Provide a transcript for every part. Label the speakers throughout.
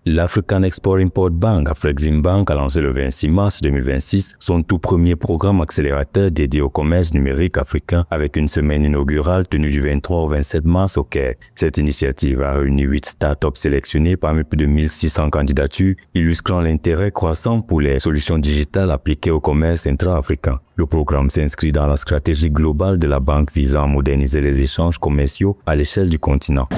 Speaker 1: L'African Export-Import Bank, Afreximbank, a lancé le 26 mars 2026 son tout premier programme accélérateur dédié au commerce numérique africain avec une semaine inaugurale tenue du 23 au 27 mars au Caire. Cette initiative a réuni 8 startups sélectionnées parmi plus de 1600 candidatures, illustrant l'intérêt croissant pour les solutions digitales appliquées au commerce intra-africain. Le programme s'inscrit dans la stratégie globale de la banque visant à moderniser les échanges commerciaux à l'échelle du continent.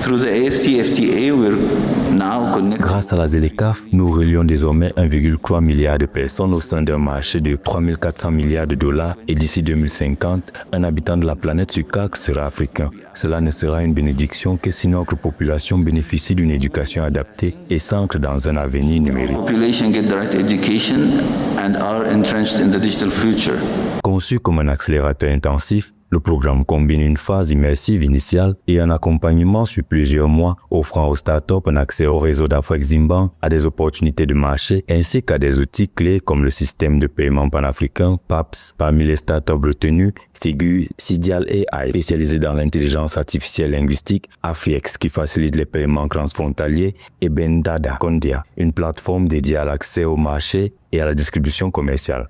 Speaker 1: Grâce à la ZLECAf, nous relions désormais 1,3 milliard de personnes au sein d'un marché de 3 400 milliards de dollars et d'ici 2050, un habitant de la planète sur 4 sera africain. Cela ne sera une bénédiction que si notre population bénéficie d'une éducation adaptée et s'ancre dans un avenir numérique. Conçu comme un accélérateur intensif, le programme combine une phase immersive initiale et un accompagnement sur plusieurs mois, offrant aux startups un accès au réseau d'Afreximbank, à des opportunités de marché ainsi qu'à des outils clés comme le système de paiement panafricain PAPS. Parmi les startups retenues figurent Sidial AI, spécialisé dans l'intelligence artificielle linguistique, Afriex qui facilite les paiements transfrontaliers et Bendada Kondia, une plateforme dédiée à l'accès au marché et à la distribution commerciale.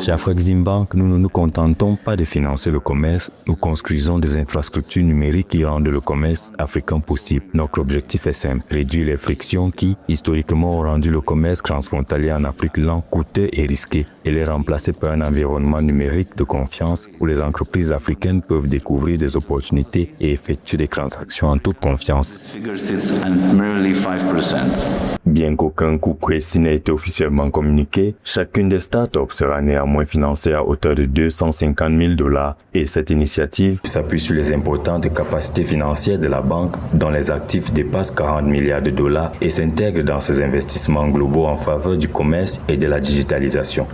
Speaker 1: Chez Afreximbank, nous ne nous contentons pas de financer le commerce, nous construisons des infrastructures numériques qui rendent le commerce africain possible. Notre objectif est simple, réduire les frictions qui, historiquement, ont rendu le commerce transfrontalier en Afrique lent, coûteux et risqué, et les remplacer par un environnement numérique de confiance où les entreprises africaines peuvent découvrir des opportunités et effectuer des transactions en toute confiance. Bien qu'aucun coût précis n'ait été officiellement communiqué, chacune des startups sera néanmoins financée à hauteur de $250 000 et cette initiative s'appuie sur les importantes capacités financières de la banque dont les actifs dépassent 40 milliards de dollars et s'intègrent dans ces investissements globaux en faveur du commerce et de la digitalisation.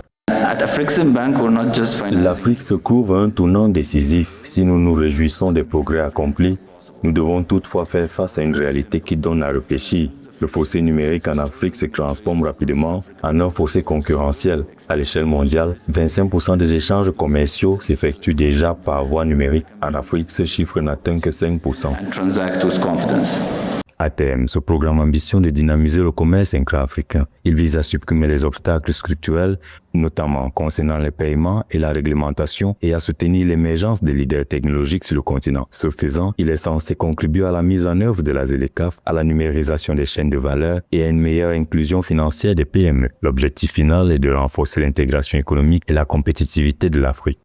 Speaker 1: L'Afrique se couvre un tournant décisif. Si nous nous réjouissons des progrès accomplis, nous devons toutefois faire face à une réalité qui donne à réfléchir. Le fossé numérique en Afrique se transforme rapidement en un fossé concurrentiel. À l'échelle mondiale, 25% des échanges commerciaux s'effectuent déjà par voie numérique. En Afrique, ce chiffre n'atteint que 5%. À terme, ce programme ambitionne de dynamiser le commerce intra-africain. Il vise à supprimer les obstacles structurels, notamment concernant les paiements et la réglementation, et à soutenir l'émergence des leaders technologiques sur le continent. Ce faisant, il est censé contribuer à la mise en œuvre de la ZLECAf, à la numérisation des chaînes de valeur et à une meilleure inclusion financière des PME. L'objectif final est de renforcer l'intégration économique et la compétitivité de l'Afrique.